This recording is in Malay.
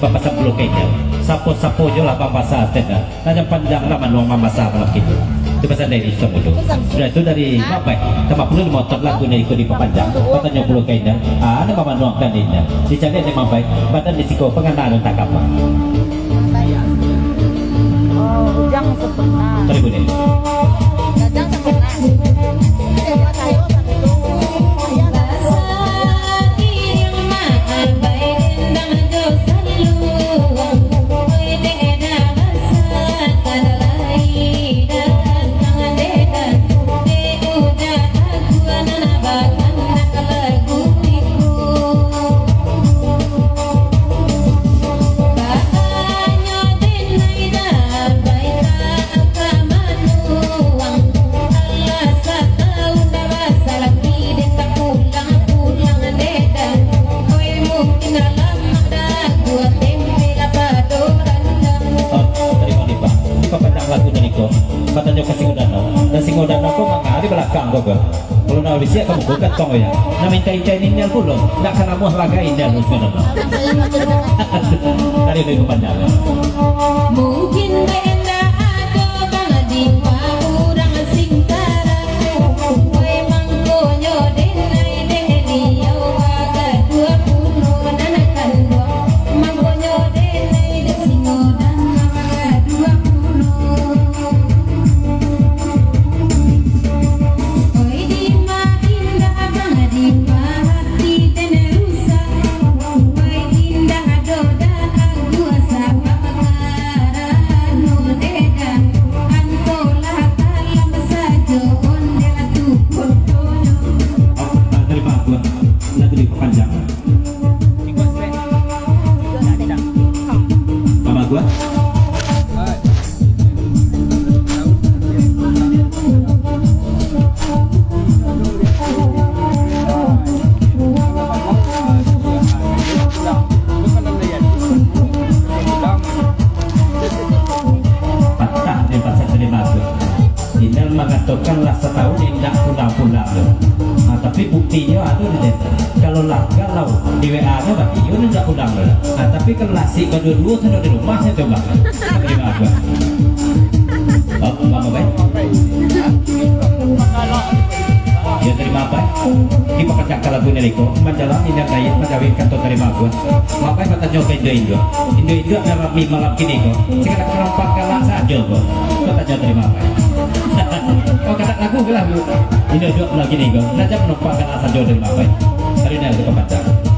Bapak sebelum kayaknya sapo-sapo jo lah Bapak saat tenda nanya panjang lah manuang mama sahabat gitu itu bahasa dari semua itu sudah itu dari Bapak tempat perlu motor lagunya ikut di panjang katanya perlu kayaknya ada mama nuang kandinya dicari ada Bapak badan risiko pengenalan tak apa ujang sempurna terima kasih ujang sempurna katanya ke Singodana dan Singodana kok nggak di belakang kok kalau nak siap kamu buka tong ya nak minta ini dulu nak kena muah lagain dan Singodana dari itu panjang mungkin benda ada bang di kurang singkara kowe mangkonyo denai deliau agak 20 nanakan dua mangkonyo denai de Singodana agak 20 oi di indah bang di hati tenerusa oi indah doda aku sama pekaran dedan antola kalam sajo ondela tu kotono terima aku lagu di panjang mama gua mengatakan lah setahun tidak pulang-pulang nah, tapi buktinya ada kalau galau di WA nya bagi dia tidak pulang nah, tapi kalau nasi kedua-dua di rumahnya coba di pekerjaan lagu niriko menjalani dan dayat menjawab kantor terima gua makanya kata nyoba Indo adalah mi malam kini kok sekarang penumpang kalah saja kok kata nyoba terima apa oh kata lagu gila bu Indo lagi nih kok nanti penumpang kalah saja terima apa hari ini aku kebaca